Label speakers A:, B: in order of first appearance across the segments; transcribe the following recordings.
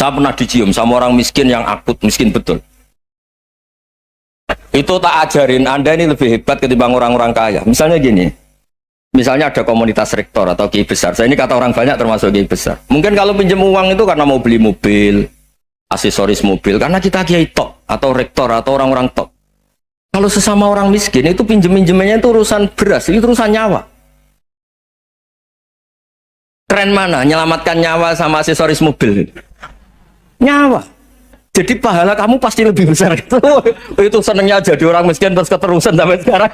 A: Saya pernah dicium sama orang miskin yang akut, miskin betul. Itu tak ajarin, Anda ini lebih hebat ketimbang orang-orang kaya. Misalnya gini, misalnya ada komunitas rektor atau kiai besar. Saya ini kata orang banyak termasuk kiai besar. Mungkin kalau pinjam uang itu karena mau beli mobil, aksesoris mobil, karena kita kiai top atau rektor atau orang-orang top. Kalau sesama orang miskin itu pinjem-pinjemannya itu urusan beras, itu urusan nyawa. Keren mana? Menyelamatkan nyawa sama aksesoris mobil. Nyawa. Jadi pahala kamu pasti lebih besar. Itu senengnya jadi orang miskin terus keterusan sampai sekarang.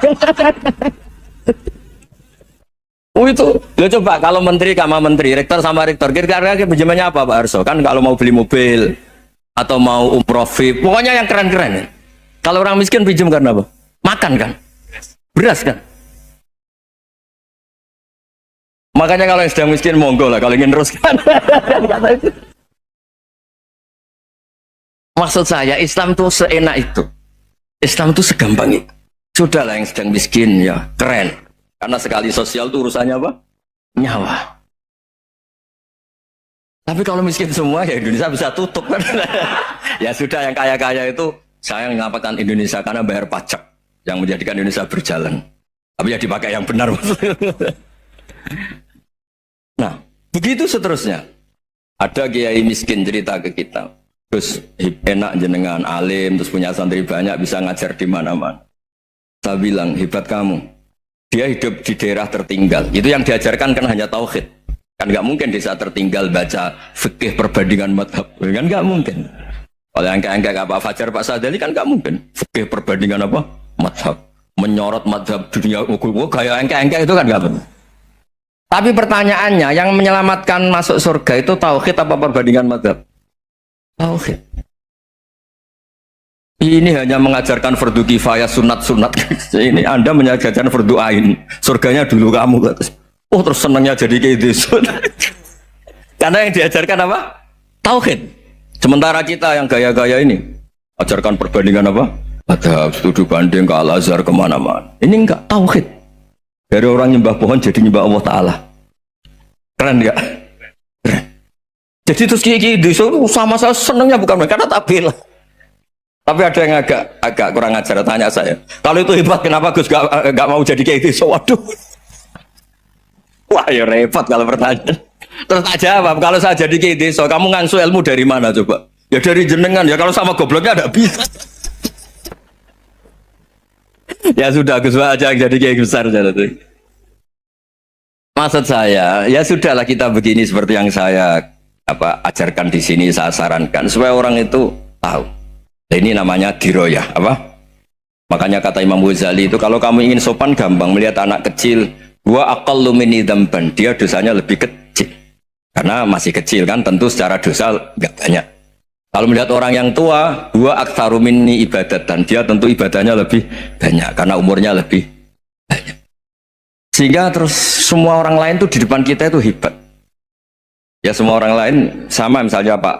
A: Itu. Lo coba kalau menteri sama menteri, rektor sama rektor, kira-kira pinjamannya apa Pak Arso? Kan kalau mau beli mobil atau mau umroh VIP, pokoknya yang keren-keren. Kalau orang miskin pinjam karena apa? Makan kan? Beras kan? Makanya kalau yang sedang miskin monggo lah kalau ingin teruskan. Maksud saya Islam itu seenak itu. Islam itu segampang itu. Sudahlah yang sedang miskin ya keren. Karena sekali sosial itu urusannya apa? Nyawa. Tapi kalau miskin semua ya Indonesia bisa tutup kan. Ya sudah yang kaya-kaya itu saya mengatakan Indonesia karena bayar pajak yang menjadikan Indonesia berjalan. Tapi ya dipakai yang benar. Nah, begitu seterusnya. Ada kiai miskin cerita ke kita. Terus enak jenengan alim, terus punya santri banyak, bisa ngajar di mana-mana. Saya bilang, hebat kamu. Dia hidup di daerah tertinggal. Itu yang diajarkan kan hanya tauhid. Kan nggak mungkin desa tertinggal baca fikih perbandingan madhab. Kan nggak mungkin. Oleh angka-angka Pak Fajar, Pak Sadali kan nggak mungkin. Fikih perbandingan apa? Madhab. Menyorot madhab dunia. Kayak angka-angka itu kan nggak benar. Tapi pertanyaannya, yang menyelamatkan masuk surga itu tauhid apa perbandingan madhab? Tauhid. Ini hanya mengajarkan fardu kifayah, sunat-sunat. Ini Anda mengajarkan fardu ain. Surganya dulu kamu. Oh terus senangnya jadi kayak gitu. Karena yang diajarkan apa? Tauhid. Sementara kita yang gaya-gaya ini ajarkan perbandingan apa? Madhab, studi banding ke Al-Azhar kemana-mana. Ini enggak tauhid. Dari orang nyembah pohon jadi nyembah Allah Ta'ala. Keren enggak? Keren. Jadi terus kiai itu sama saya senangnya bukan karena tak bela. Tapi ada yang agak kurang ajar tanya saya. Kalau itu hebat kenapa Gus gak mau jadi kiai itu? Waduh. Wah ya repot kalau pertanyaan. Terus tak jawab kalau saya jadi kiai itu, kamu ngangsu ilmu dari mana coba? Ya dari jenengan ya kalau sama gobloknya ada bisa. Ya sudah Gus aja jadi kiai besar saja tuh. Maksud saya ya sudahlah kita begini seperti yang saya ajarkan di sini, saya sarankan supaya orang itu tahu. Nah, ini namanya diroyah apa? Makanya kata Imam Ghazali itu kalau kamu ingin sopan gampang melihat anak kecil, wa aqallu minni dzamban, dia dosanya lebih kecil. Karena masih kecil kan tentu secara dosa enggak banyak. Kalau melihat orang yang tua, wa aktsaru minni ibadatan, dia tentu ibadahnya lebih banyak karena umurnya lebih banyak. Sehingga terus semua orang lain tuh di depan kita itu hebat. Ya semua orang lain sama misalnya Pak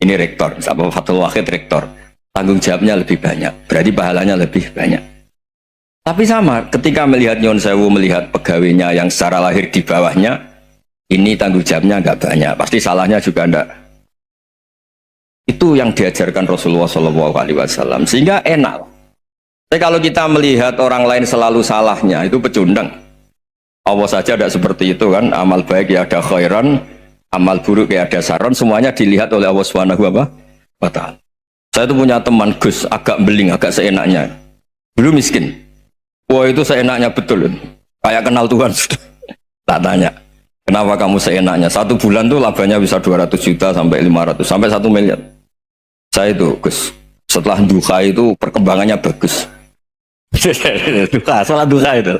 A: ini rektor, Pak Fathul Wahid rektor, tanggung jawabnya lebih banyak, berarti pahalanya lebih banyak. Tapi sama ketika melihat Nyon Sewu, melihat pegawainya yang secara lahir di bawahnya, ini tanggung jawabnya nggak banyak, pasti salahnya juga enggak. Itu yang diajarkan Rasulullah SAW, sehingga enak. Tapi kalau kita melihat orang lain selalu salahnya, itu pecundang. Allah saja tidak seperti itu kan, amal baik ya ada khairan, amal buruk ya ada saron, semuanya dilihat oleh Allah Subhanahu wa Ta'ala. Saya itu punya teman Gus, agak beling, agak seenaknya. Dulu miskin. Wah itu seenaknya betul. Kayak kenal Tuhan sudah. Tak tanya, kenapa kamu seenaknya? 1 bulan tuh labanya bisa 200 juta sampai 500, sampai 1 miliar. Saya itu Gus, setelah duha itu perkembangannya bagus. Salah duha itu.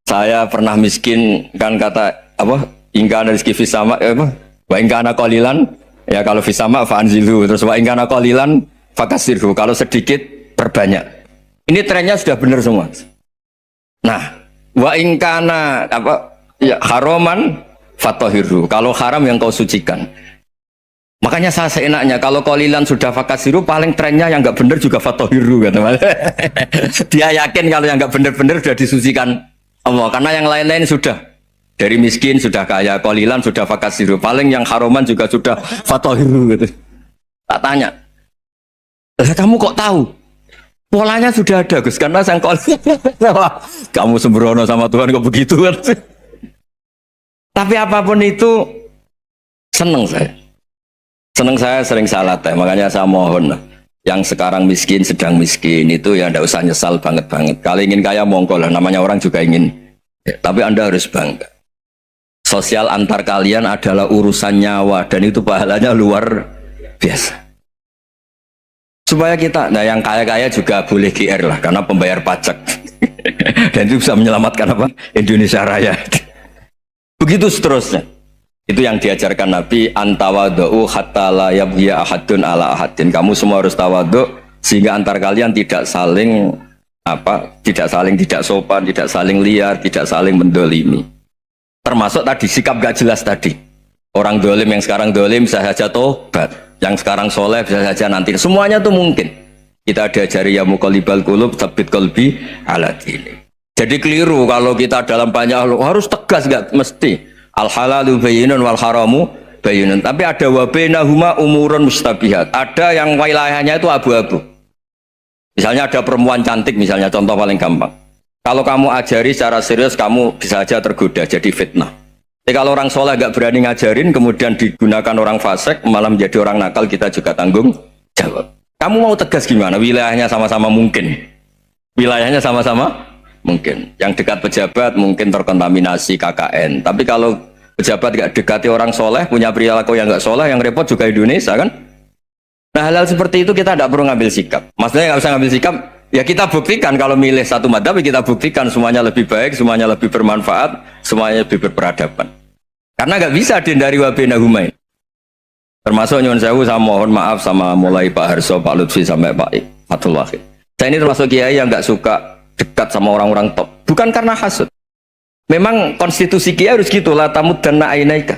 A: Saya pernah miskin kan kata apa? Ingkana rizki fisama wa ingkana qalilan ya kalau fisama fa'anzilhu, terus wa ingkana qalilan fakasirhu, kalau sedikit perbanyak. Ini trennya sudah benar semua. Nah, wa ingkana apa ya haraman fatahirhu, kalau haram yang kau sucikan. Makanya saya seenaknya kalau qalilan sudah fakasiru, paling trennya yang enggak benar juga fatahirhu kata. Dia yakin kalau yang enggak benar-benar sudah disucikan Allah, karena yang lain-lain sudah Dari miskin sudah kaya, qalilan sudah fakasiru, paling yang haroman juga sudah fatohiru gitu. Tak tanya, lah kamu kok tahu? Polanya sudah ada Gus, karena sang kamu sembrono sama Tuhan kok begitu kan? Tapi apapun itu seneng saya. Seneng saya sering salah teh, makanya saya mohon yang sekarang miskin sedang miskin itu ya ndak usah nyesal banget-banget. Kalau ingin kaya monggo lah, namanya orang juga ingin. Ya, tapi Anda harus bangga. Sosial antar kalian adalah urusan nyawa dan itu pahalanya luar biasa. Supaya kita, nah yang kaya-kaya juga boleh GR lah karena pembayar pajak. Dan itu bisa menyelamatkan apa? Indonesia Raya. Begitu seterusnya. Itu yang diajarkan Nabi, antawadhu hatta la yabghiya ahadun ala ahadin. Kamu semua harus tawadhu sehingga antar kalian tidak saling tidak sopan, tidak saling liar, tidak saling mendolimi. Termasuk tadi sikap gak jelas tadi. Orang dolim yang sekarang dolim bisa saja tobat, yang sekarang soleh bisa saja nanti. Semuanya tuh mungkin. Kita diajari ya muqallibal qulub tsabbit qalbi ala dini. Jadi keliru kalau kita dalam banyak harus tegas, gak mesti. Al halalu bayyinun wal haramu bayyinun. Tapi ada wa bainahuma umurun mustabihat. Ada yang wilayahnya itu abu-abu. Misalnya ada perempuan cantik, misalnya contoh paling gampang. Kalau kamu ajari secara serius, kamu bisa aja tergoda jadi fitnah. Tapi kalau orang soleh gak berani ngajarin, kemudian digunakan orang fasik, malah menjadi orang nakal, kita juga tanggung jawab. Kamu mau tegas gimana? Wilayahnya sama-sama mungkin. Wilayahnya sama-sama mungkin. Yang dekat pejabat mungkin terkontaminasi KKN. Tapi kalau pejabat gak dekati orang soleh, punya perilaku yang gak soleh, yang repot juga Indonesia kan? Nah hal-hal seperti itu kita tidak perlu ngambil sikap. Maksudnya nggak usah ngambil sikap, ya kita buktikan kalau milih satu madhab, kita buktikan semuanya lebih baik, semuanya lebih bermanfaat, semuanya lebih berperadaban. Karena nggak bisa dihindari wa bainahumain. Termasuk nyuwun sewu, saya mohon maaf sama mulai Pak Harso, Pak Lutfi sampai Pak Fathul Wahid. Saya ini termasuk kiai yang nggak suka dekat sama orang-orang top. Bukan karena hasud. Memang konstitusi kiai harus gitu lah, tamuddanna ainaika.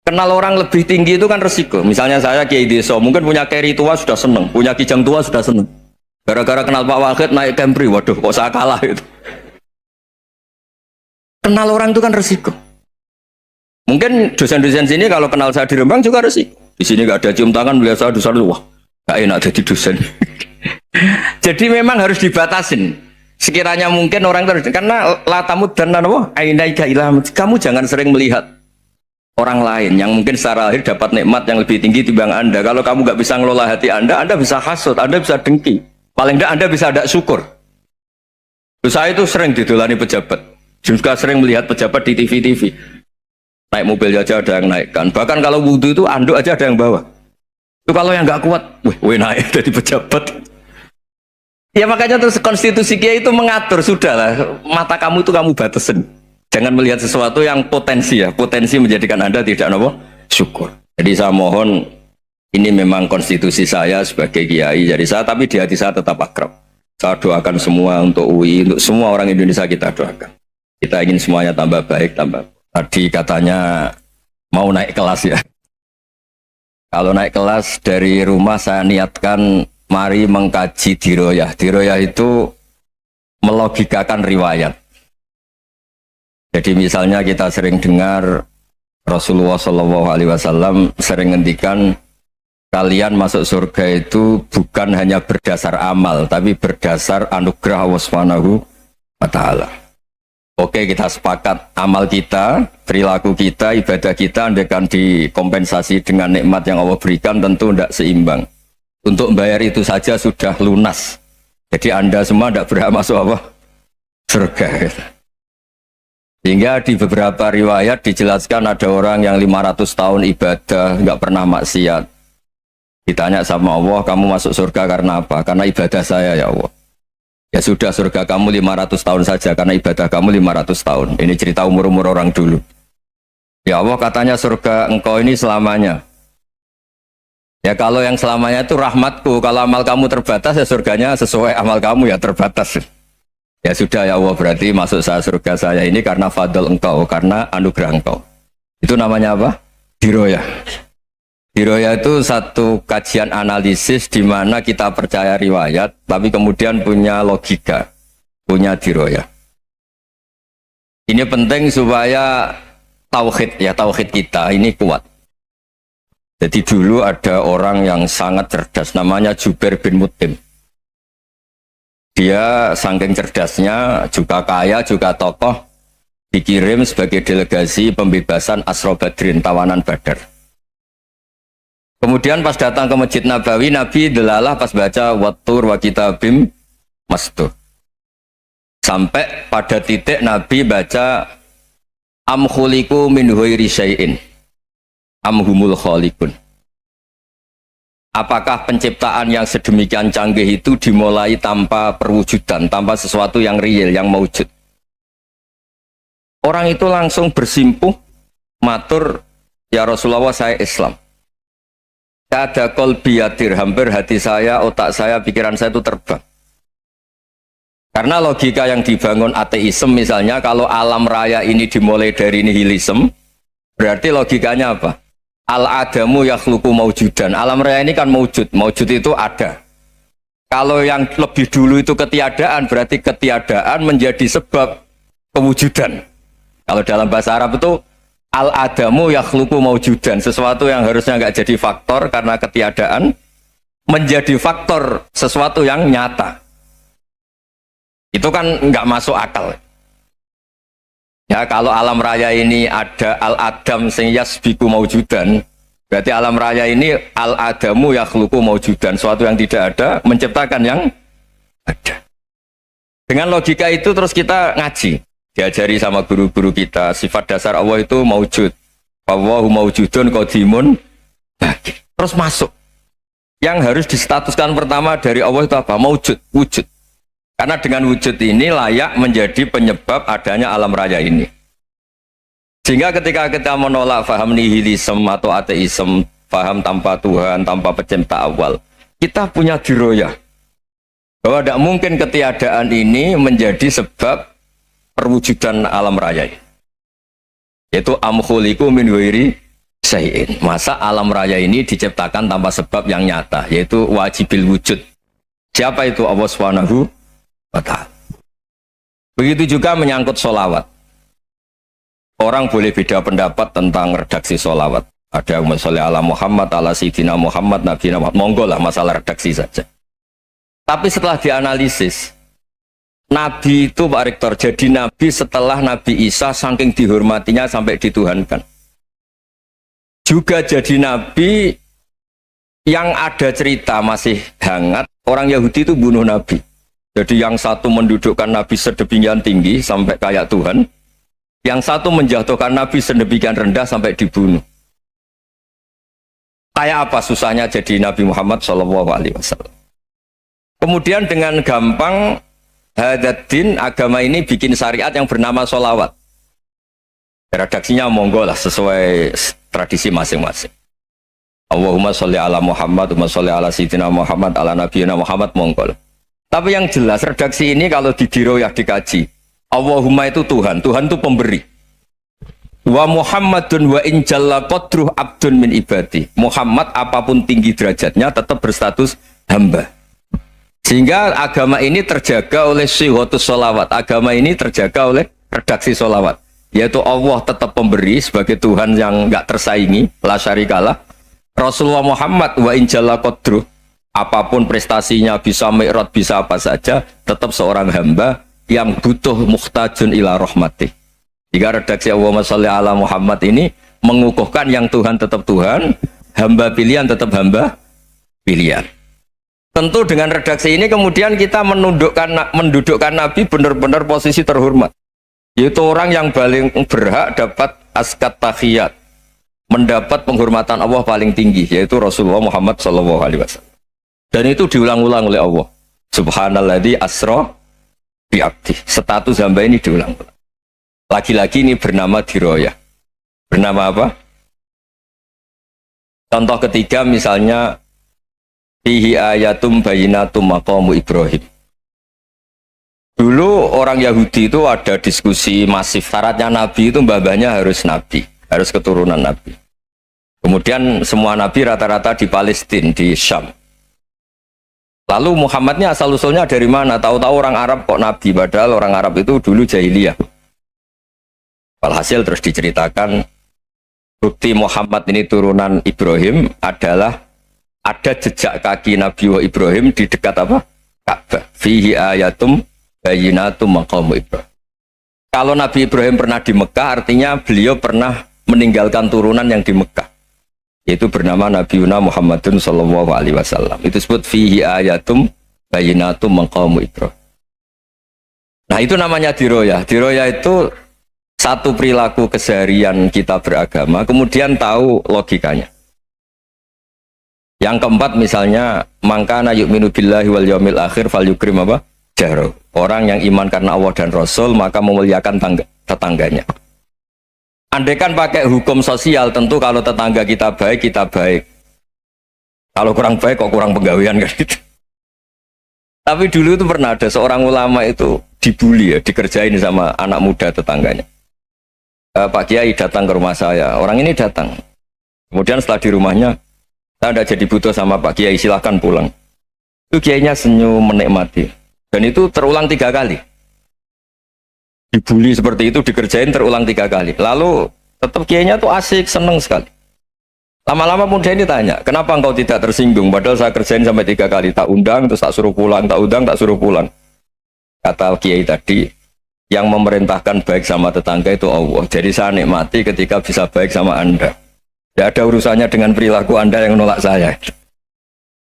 A: Kenal orang lebih tinggi itu kan resiko. Misalnya saya kiai desa, mungkin punya keri tua sudah seneng, punya kijang tua sudah seneng. Gara-gara kenal Pak Wahid naik Camry, waduh kok saya kalah itu. Kenal orang itu kan resiko. Mungkin dosen-dosen sini kalau kenal saya di Rembang juga resiko. Di sini gak ada cium tangan, melihat saya dosen, wah gak enak jadi dosen. Jadi memang harus dibatasin. Sekiranya mungkin orang terus, karena latamud dan nanawa ainaika ilham. Kamu jangan sering melihat orang lain yang mungkin secara lahir dapat nikmat yang lebih tinggi dibanding Anda. Kalau kamu nggak bisa ngelola hati Anda bisa hasut, Anda bisa dengki. Paling tidak Anda bisa ada syukur. Saya itu sering didolani pejabat. Juga sering melihat pejabat di TV-TV. Naik mobil aja ada yang naikkan. Bahkan kalau wudhu itu anduk aja ada yang bawa. Itu kalau yang nggak kuat, wih naik dari pejabat. Ya makanya terus konstitusi kiai itu mengatur, sudahlah mata kamu itu kamu batasin. Jangan melihat sesuatu yang potensi ya, potensi menjadikan Anda tidak nopo syukur. Jadi saya mohon, ini memang konstitusi saya sebagai kiai, jadi saya, tapi di hati saya tetap akrab. Saya doakan semua untuk UI, untuk semua orang Indonesia kita doakan. Kita ingin semuanya tambah baik, tambah. Tadi katanya mau naik kelas ya. Kalau naik kelas dari rumah saya niatkan mari mengkaji diroyah. Diroyah itu melogikakan riwayat. Jadi misalnya kita sering dengar Rasulullah SAW sering ngendikan kalian masuk surga itu bukan hanya berdasar amal, tapi berdasar anugerah Allah Subhanahu wa Ta'ala. Oke, kita sepakat amal kita, perilaku kita, ibadah kita andaikan dikompensasi dengan nikmat yang Allah berikan tentu tidak seimbang. Untuk membayar itu saja sudah lunas. Jadi Anda semua tidak berhak masuk apa? Surga. Sehingga di beberapa riwayat dijelaskan ada orang yang 500 tahun ibadah, nggak pernah maksiat. Ditanya sama Allah, kamu masuk surga karena apa? Karena ibadah saya ya Allah. Ya sudah, surga kamu 500 tahun saja karena ibadah kamu 500 tahun. Ini cerita umur-umur orang dulu. Ya Allah, katanya surga engkau ini selamanya. Ya kalau yang selamanya itu rahmatku, kalau amal kamu terbatas ya surganya sesuai amal kamu ya terbatas. Ya sudah ya Allah, berarti masuk saya surga saya ini karena fadl engkau, karena anugerah engkau. Itu namanya apa? Diroyah. Diroyah itu satu kajian analisis di mana kita percaya riwayat, tapi kemudian punya logika, punya diroyah. Ini penting supaya tauhid ya, tauhid kita ini kuat. Jadi dulu ada orang yang sangat cerdas namanya Jubair bin Mut'im. Dia saking cerdasnya, juga kaya, juga tokoh, dikirim sebagai delegasi pembebasan Asra Badrin, tawanan Badar. Kemudian pas datang ke Masjid Nabawi, Nabi delalah pas baca Wattur wa kitabim mastur. Sampai pada titik Nabi baca am khuliqu min ghairi syai'in am humul khaliqun. Apakah penciptaan yang sedemikian canggih itu dimulai tanpa perwujudan, tanpa sesuatu yang real, yang maujud? Orang itu langsung bersimpuh, matur, ya Rasulullah saya Islam. Ada qalbi yatir, hampir hati saya, otak saya, pikiran saya itu terbang. Karena logika yang dibangun ateisme misalnya, kalau alam raya ini dimulai dari nihilisme, berarti logikanya apa? Al-adamu yakhluqu maujudan. Alam raya ini kan maujud. Maujud itu ada. Kalau yang lebih dulu itu ketiadaan, berarti ketiadaan menjadi sebab kewujudan. Kalau dalam bahasa Arab itu al-adamu yakhluqu maujudan. Sesuatu yang harusnya nggak jadi faktor karena ketiadaan menjadi faktor sesuatu yang nyata. Itu kan nggak masuk akal. Ya, kalau alam raya ini ada al-adam sing yasbiku maujudan, berarti alam raya ini al-adamu yakhluqu maujudan, suatu yang tidak ada menciptakan yang ada. Dengan logika itu terus kita ngaji, diajari sama guru-guru kita, sifat dasar Allah itu maujud. Wallahu maujudun qadimun. Terus masuk. Yang harus distatuskan pertama dari Allah itu apa? Maujud, wujud. Karena dengan wujud ini layak menjadi penyebab adanya alam raya ini. Sehingga ketika kita menolak faham nihilisme atau ateisme, faham tanpa Tuhan, tanpa pencipta awal, kita punya diroyah bahwa tidak mungkin ketiadaan ini menjadi sebab perwujudan alam raya ini. Yaitu am khuliqu min ghairi syai'in. Masa alam raya ini diciptakan tanpa sebab yang nyata, yaitu wajibil wujud. Siapa itu? Allah Subhanahu. Begitu juga menyangkut sholawat. Orang boleh beda pendapat tentang redaksi sholawat. Ada yang sholli ala Muhammad, ala Sayyidina Muhammad, Nabi Muhammad. Monggo lah, masalah redaksi saja. Tapi setelah dianalisis, Nabi itu Pak Rektor jadi Nabi setelah Nabi Isa saking dihormatinya sampai dituhankan. Juga jadi Nabi yang ada cerita masih hangat, orang Yahudi itu bunuh Nabi. Jadi yang satu mendudukkan Nabi sedemikian tinggi sampai kayak Tuhan, yang satu menjatuhkan Nabi sedemikian rendah sampai dibunuh. Kayak apa susahnya jadi Nabi Muhammad SAW. Kemudian dengan gampang Hadaddin agama ini bikin syariat yang bernama sholawat. Redaksinya monggo lah sesuai tradisi masing-masing. Allahumma sholli ala Muhammad, Allahumma sholli ala Sayyidina Muhammad, ala Nabiyina Muhammad, monggo lah. Tapi yang jelas redaksi ini kalau didiroyah dikaji, Allahumma itu Tuhan, Tuhan itu pemberi. Wa Muhammadun wa injalla qadruh abdun min ibadi. Muhammad apapun tinggi derajatnya tetap berstatus hamba. Sehingga agama ini terjaga oleh syihotus sholawat. Agama ini terjaga oleh redaksi sholawat. Yaitu Allah tetap pemberi sebagai Tuhan yang nggak tersaingi, la syarikalah. Rasulullah Muhammad wa injalla qadruh. Apapun prestasinya, bisa mi'raj, bisa apa saja, tetap seorang hamba yang butuh muhtajun ila rahmatih. Jika redaksi Allahumma sholli ala Muhammad ini mengukuhkan yang Tuhan tetap Tuhan, hamba pilihan tetap hamba pilihan. Tentu dengan redaksi ini kemudian kita mendudukkan Nabi benar-benar posisi terhormat. Yaitu orang yang paling berhak dapat askat tahiyat, mendapat penghormatan Allah paling tinggi, yaitu Rasulullah Muhammad SAW. Dan itu diulang-ulang oleh Allah. Subhanalladzi asra bi'abdi. Status hamba ini diulang-ulang. Lagi-lagi ini bernama diroyah. Bernama apa? Contoh ketiga misalnya fihi ayatum bayinatum maqamu Ibrahim. Dulu orang Yahudi itu ada diskusi masif. Syaratnya Nabi itu mbah-mbahnya harus Nabi. Harus keturunan Nabi. Kemudian semua Nabi rata-rata di Palestina, di Syam. Lalu Muhammadnya asal-usulnya dari mana? Tahu-tahu orang Arab kok Nabi, padahal orang Arab itu dulu jahiliyah. Walhasil terus diceritakan bukti Muhammad ini turunan Ibrahim adalah ada jejak kaki Nabi Ibrahim di dekat apa? Ka'bah. Fihi ayatum bayyinatum maqamu Ibrahim. Kalau Nabi Ibrahim pernah di Mekah, artinya beliau pernah meninggalkan turunan yang di Mekah. Yaitu bernama Nabiuna Muhammadun sallallahu alaihi wasallam. Itu disebut fihi ayatum bayyinatum maqamu Ibrahim. Nah, itu namanya diroyah. Diroyah itu satu perilaku keseharian kita beragama, kemudian tahu logikanya. Yang keempat misalnya mangkana yu'minu billahi wal yaumil akhir falyukrim apa? Jaro. Orang yang iman karena Allah dan Rasul maka memuliakan tetangganya. Andaikan pakai hukum sosial, tentu kalau tetangga kita baik, kita baik. Kalau kurang baik kok kurang penggawean kan gitu. Tapi dulu itu pernah ada seorang ulama itu dibully ya, dikerjain sama anak muda tetangganya. Pak Kiai datang ke rumah saya. Orang ini datang. Kemudian setelah di rumahnya, saya tidak jadi butuh sama Pak Kiai, silahkan pulang. Itu Kiainya senyum menikmati. Dan itu terulang 3 kali. Dibully seperti itu, dikerjain terulang 3 kali. Lalu tetap Kiainya tuh asik, seneng sekali. Lama-lama muda ini tanya, kenapa engkau tidak tersinggung? Padahal saya kerjain sampai 3 kali. Tak undang, terus tak suruh pulang, tak undang, tak suruh pulang. Kata Kiai tadi, yang memerintahkan baik sama tetangga itu Allah. Jadi saya nikmati ketika bisa baik sama Anda. Tidak ada urusannya dengan perilaku Anda yang menolak saya.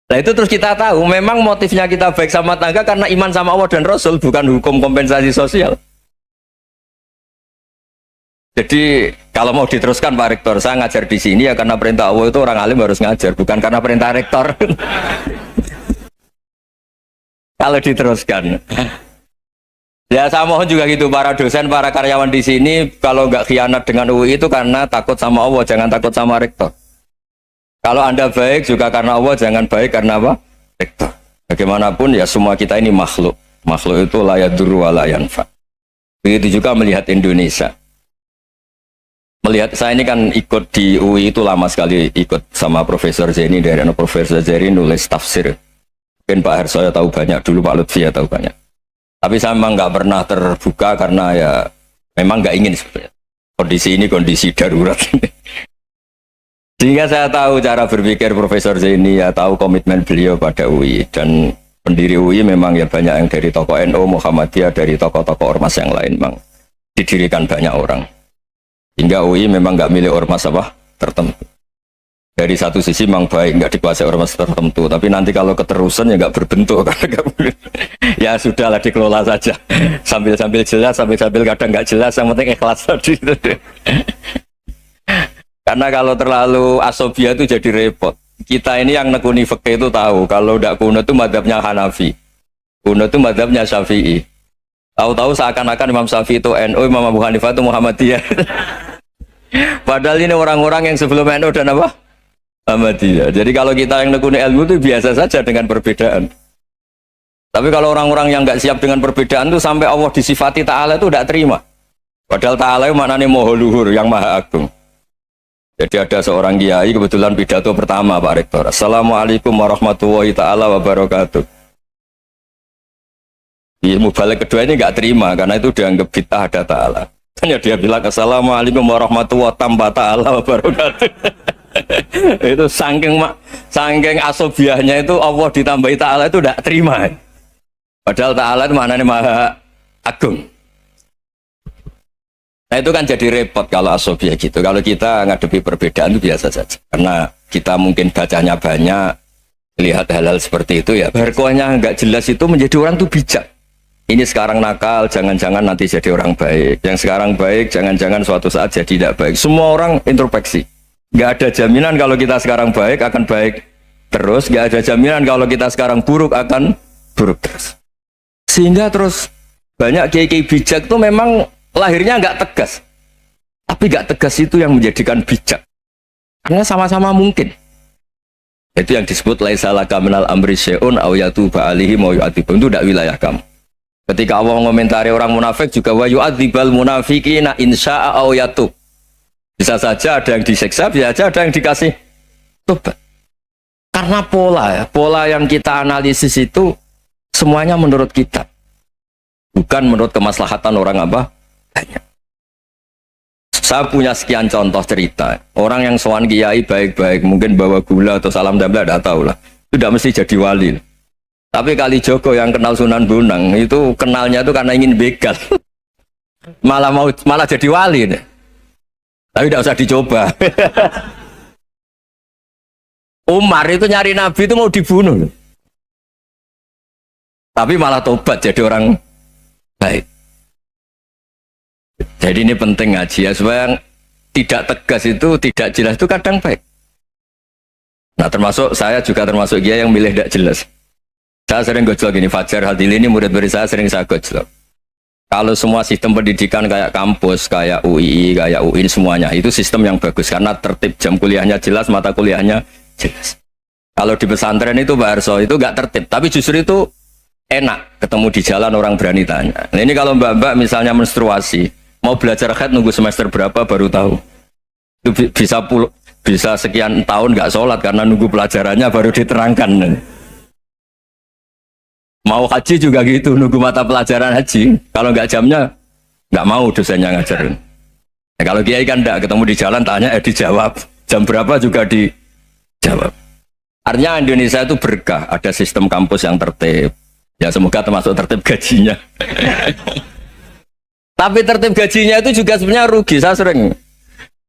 A: Nah itu terus kita tahu, memang motifnya kita baik sama tetangga karena iman sama Allah dan Rasul, bukan hukum kompensasi sosial. Jadi kalau mau diteruskan Pak Rektor, saya ngajar di sini ya karena perintah Allah, itu orang alim harus ngajar, bukan karena perintah Rektor. Kalau diteruskan. Ya saya mohon juga gitu para dosen, para karyawan di sini kalau nggak khianat dengan UI itu karena takut sama Allah, jangan takut sama rektor. Kalau Anda baik juga karena Allah, jangan baik karena apa? Rektor. Bagaimanapun ya semua kita ini makhluk. Makhluk itu la yadurru wa la yanfa. Begitu juga melihat Indonesia. Melihat saya ini kan ikut di UI itu lama sekali, ikut sama Profesor Zeni, dari Profesor Zeni nulis tafsir. Mungkin Pak Harsoyo tahu banyak, dulu Pak Lutfi ya tahu banyak. Tapi saya memang nggak pernah terbuka karena ya memang nggak ingin sebenarnya. Kondisi ini kondisi darurat. Sehingga saya tahu cara berpikir Profesor Zaini, ya tahu komitmen beliau pada UI. Dan pendiri UI memang ya banyak yang dari tokoh NU, Muhammadiyah, dari tokoh-tokoh ormas yang lain memang didirikan banyak orang. Hingga UI memang nggak milik ormas apa tertentu. Dari satu sisi memang baik, nggak dikuasai ormas tertentu, tapi nanti kalau keterusan ya nggak berbentuk. Ya sudahlah dikelola saja, sambil jelas, sambil kadang nggak jelas, yang penting ikhlas tadi. Karena kalau terlalu asobia itu jadi repot. Kita ini yang nekuni fikih itu tahu, kalau tidak kuno itu madhabnya Hanafi, kuno itu madhabnya Syafi'i. Tahu-tahu seakan-akan Imam Syafi'i itu NU, Imam Abu Hanifah itu Muhammadiyah. Padahal ini orang-orang yang sebelum NU dan apa? Muhammadiyah. Jadi kalau kita yang nekuni ilmu itu biasa saja dengan perbedaan. Tapi kalau orang-orang yang nggak siap dengan perbedaan itu sampai Allah disifati Ta'ala itu tidak terima. Padahal Ta'ala itu maknanya Maha Luhur, yang Maha Agung. Jadi ada seorang kiai kebetulan pidato pertama Pak Rektor. Assalamualaikum warahmatullahi ta'ala wabarakatuh. Ilmu balik kedua ini nggak terima karena itu dianggap bid'ah ada Ta'ala. Hanya dia bilang Assalamualaikum warahmatullahi ta'ala wabarakatuh. Itu saking asobiahnya itu Allah ditambahi Ta'ala itu tidak terima. Padahal Ta'ala itu maknanya Maha Agung. Nah itu kan jadi repot kalau asobiah gitu. Kalau kita ngadepi perbedaan itu biasa saja. Karena kita mungkin bacanya banyak, lihat hal-hal seperti itu ya. Berkuahnya nggak jelas itu menjadi orang tuh bijak. Ini sekarang nakal, jangan-jangan nanti jadi orang baik. Yang sekarang baik, jangan-jangan suatu saat jadi tidak baik. Semua orang introspeksi. Nggak ada jaminan kalau kita sekarang baik akan baik terus. Nggak ada jaminan kalau kita sekarang buruk akan buruk terus. Sehingga terus banyak kiai-kiai bijak itu memang lahirnya nggak tegas. Tapi nggak tegas itu yang menjadikan bijak. Karena sama-sama mungkin. Itu yang disebut laisa laka minal amri syai'un aw yatuba alaihi wa yu'adzibun. Itu tidak wilayah kamu. Ketika Allah mengomentari orang munafik juga wa yu'adzibal munafiqina insya'a aw yatub. Bisa saja ada yang disiksa, bisa saja ada yang dikasih tobat. Karena pola yang kita analisis itu semuanya menurut kita. Bukan menurut kemaslahatan orang apa? Banyak. Saya punya sekian contoh cerita. Orang yang sowan kiai baik-baik, mungkin bawa gula atau salam damla, tidak tahu lah. Itu tidak mesti jadi wali. Tapi Kali Joko yang kenal Sunan Bonang, itu kenalnya itu karena ingin begal. malah jadi wali. Nih. Tapi tidak usah dicoba. Umar itu nyari Nabi itu mau dibunuh. Tapi malah tobat jadi orang baik. Jadi ini penting ngaji ya, supaya yang tidak tegas itu, tidak jelas itu kadang baik. Nah termasuk saya juga termasuk dia yang milih tidak jelas. Saya sering gojlok gini, Fajar Hadili ini murid-murid saya sering saya gojlok. Kalau semua sistem pendidikan kayak kampus, kayak UII, kayak UIN semuanya, itu sistem yang bagus karena tertib, jam kuliahnya jelas, mata kuliahnya jelas. Kalau di pesantren itu Pak Arso itu nggak tertib, tapi justru itu enak ketemu di jalan orang berani tanya. Nah ini kalau mbak-mbak misalnya menstruasi, mau belajar haid nunggu semester berapa baru tahu. Itu bisa sekian tahun nggak sholat karena nunggu pelajarannya baru diterangkan. Mau haji juga gitu, nunggu mata pelajaran haji. Kalau nggak jamnya nggak mau dosennya ngajarin. Nah, kalau kiai kan nggak ketemu di jalan tanya dijawab. Jam berapa juga dijawab. Artinya Indonesia itu berkah, ada sistem kampus yang tertib. Ya semoga termasuk tertib gajinya. Tapi tertib gajinya itu juga sebenarnya rugi. Saya sering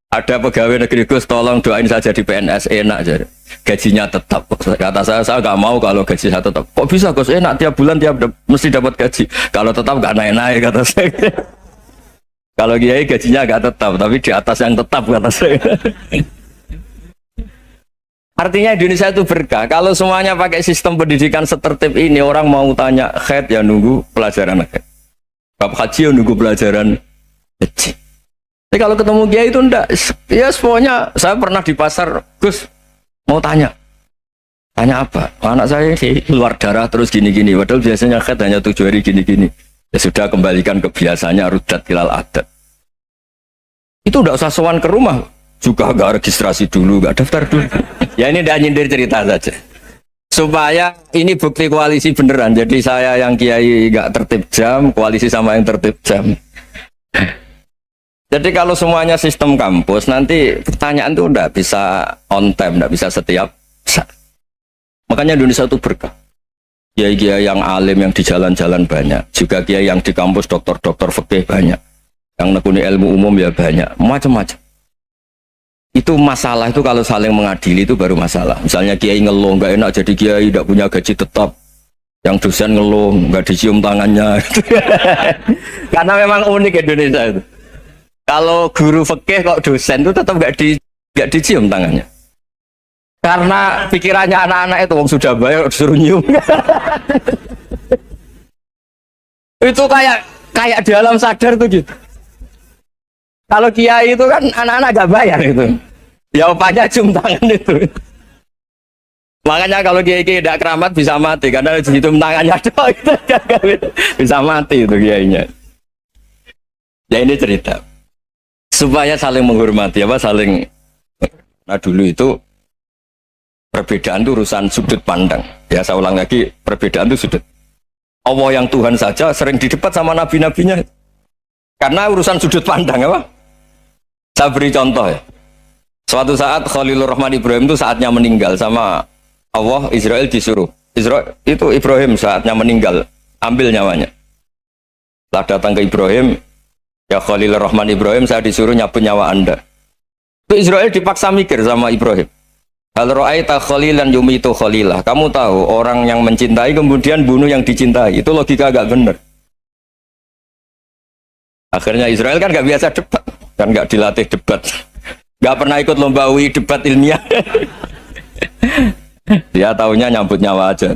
A: ada pegawai negeri Gus, tolong doain saja di PNS enak aja. Gajinya tetap. Kata saya nggak mau kalau gaji saya tetap. Kok bisa Gus enak tiap bulan mesti dapat gaji. Kalau tetap nggak naik-naik kata saya. Kalau kiai gajinya nggak tetap, tapi di atas yang tetap kata saya. Artinya Indonesia itu berkah. Kalau semuanya pakai sistem pendidikan setertib ini, orang mau tanya haid ya nunggu pelajaran haid. Bab haji yang nunggu pelajaran haji. Tapi kalau ketemu kiai itu enggak, ya semuanya. Saya pernah di pasar, Gus mau tanya apa? Anak saya keluar darah terus gini-gini. Padahal biasanya haid hanya 7 hari gini-gini. Ya sudah kembalikan ke biasanya, rudat ilal adat. Itu enggak usah sowan ke rumah, juga enggak registrasi dulu, enggak daftar dulu. Ya ini enggak nyindir cerita saja. Supaya ini bukti koalisi beneran. Jadi saya yang kiai nggak tertib jam, koalisi sama yang tertib jam. Jadi kalau semuanya sistem kampus, nanti pertanyaan tuh nggak bisa on time, nggak bisa setiap saat. Makanya Indonesia itu berkah. Kiai-kiai yang alim yang di jalan-jalan banyak, juga kiai yang di kampus dokter-dokter fikih banyak, yang nekuni ilmu umum ya banyak, macam-macam. Itu masalah itu kalau saling mengadili itu baru masalah. Misalnya kiai ngeluh nggak enak jadi kiai tidak punya gaji tetap, yang dosen ngeluh nggak dicium tangannya. Karena memang unik Indonesia itu. Kalau guru fikih kok dosen itu tetap nggak dicium tangannya. Karena pikirannya anak-anak itu wong sudah bayar disuruh nyium. Itu kayak di alam sadar tuh gitu. Kalau kiai itu kan anak-anak gak bayar itu. Ya upahnya cium tangan itu. Makanya kalau kiai tidak keramat bisa mati karena cium tangannya doang itu bisa mati itu kiainya. Ya ini cerita. Supaya saling menghormati saling. Nah dulu itu perbedaan itu urusan sudut pandang. Ya saya ulang lagi, perbedaan itu sudut. Allah yang Tuhan saja sering didebat sama nabi-nabinya. Karena urusan sudut pandang Saya beri contoh ya. Suatu saat Khalilur Rahman Ibrahim itu saatnya meninggal sama Allah, Israel disuruh. Israel itu Ibrahim saatnya meninggal, ambil nyawanya. Setelah datang ke Ibrahim, ya Khalilur Rahman Ibrahim, saya disuruh nyabut nyawa Anda. Itu Israel dipaksa mikir sama Ibrahim. Hal ra'aita khalilan yumitu khalilah. Kamu tahu orang yang mencintai kemudian bunuh yang dicintai. Itu logika agak benar. Akhirnya Israel kan nggak biasa debat. Kan nggak dilatih debat, nggak pernah ikut lomba UI debat ilmiah. Dia taunya nyambut nyawa aja.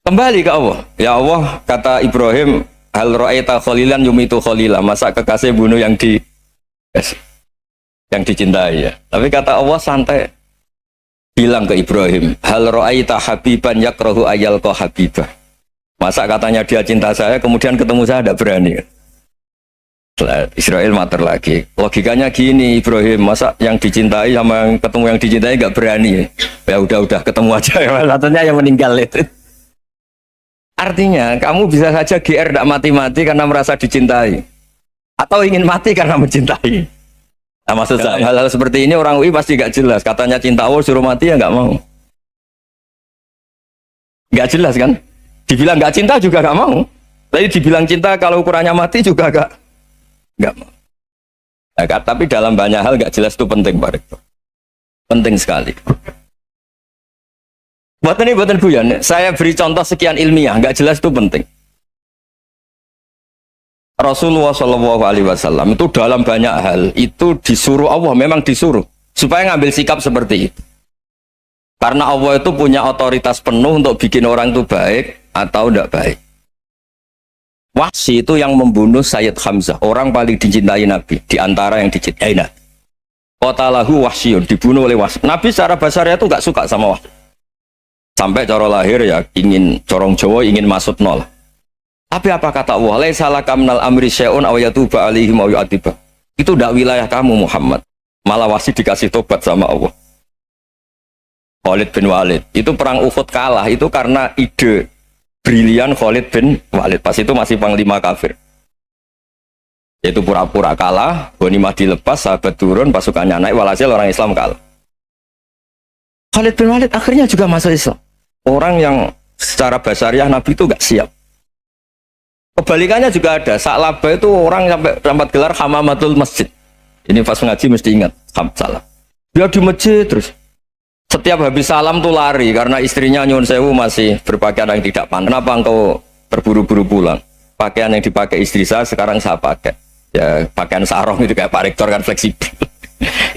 A: Kembali ke Allah. Ya Allah, kata Ibrahim, hal ra'aita khalilan yumitu khalilah. Masa kekasih bunuh yang dicintai ya. Tapi kata Allah santai. Bilang ke Ibrahim, hal ra'aita habiban yakrahu ayyalqa habibah. Masa katanya dia cinta saya, kemudian ketemu saya tidak berani. Israel mater lagi. Logikanya gini Ibrahim, masa yang dicintai sama yang ketemu yang dicintai nggak berani ya udah ketemu aja. Satunya yang meninggal itu. Artinya kamu bisa saja GR tidak mati-mati karena merasa dicintai. atau ingin mati karena mencintai. Nah, maksud saya hal-hal seperti ini orang UI pasti gak jelas. Katanya cinta Allah suruh mati ya nggak mau. Nggak jelas kan? Dibilang nggak cinta juga nggak mau. Tapi dibilang cinta kalau ukurannya mati juga nggak mau. Nah, tapi dalam banyak hal nggak jelas itu penting, Pak Rektor. Penting sekali. Buatan guyon. Saya beri contoh sekian ilmiah, nggak jelas itu penting. Rasulullah Shallallahu Alaihi Wasallam itu dalam banyak hal itu disuruh Allah, memang disuruh supaya ngambil sikap seperti itu. Karena Allah itu punya otoritas penuh untuk bikin orang itu baik atau tidak baik. Wahsy itu yang membunuh Sayyid Hamzah, orang paling dicintai Nabi, di antara yang dicintai Nabi. Qatalahu Wahsyun, dibunuh oleh Wahsy. Nabi secara basarnya itu nggak suka sama Wahsy. Sampai cara lahir ya ingin corong Jawa, ingin masuk nol. Tapi apa kata Allah? Laisa laka minal amri syai'un aw yatuba alaihim aw yu'adziba. Itu tidak wilayah kamu Muhammad. Malah Wahsy dikasih tobat sama Allah. Khalid bin Walid itu perang Uhud kalah itu karena ide brilian Khalid bin Walid. Pas itu masih panglima kafir, yaitu pura-pura kalah, ghanimah dilepas, sahabat turun, pasukannya naik, walhasil orang Islam kalah. Khalid bin Walid akhirnya juga masuk Islam. Orang yang secara basariah Nabi itu gak siap. Kebalikannya juga ada. Sa'labah itu orang sampai dapat gelar hamamatul masjid. Ini pas ngaji mesti ingat salah. Dia di masjid terus. Setiap habis salam tuh lari karena istrinya nyuwun sewu masih berpakaian yang tidak pantas. Kenapa engkau berburu-buru pulang? Pakaian yang dipakai istri saya sekarang saya pakai. Ya pakaian sarung itu kayak Pak Rektor kan fleksibel.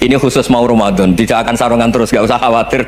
A: Ini khusus mau Ramadan, tidak akan sarungan terus, gak usah khawatir.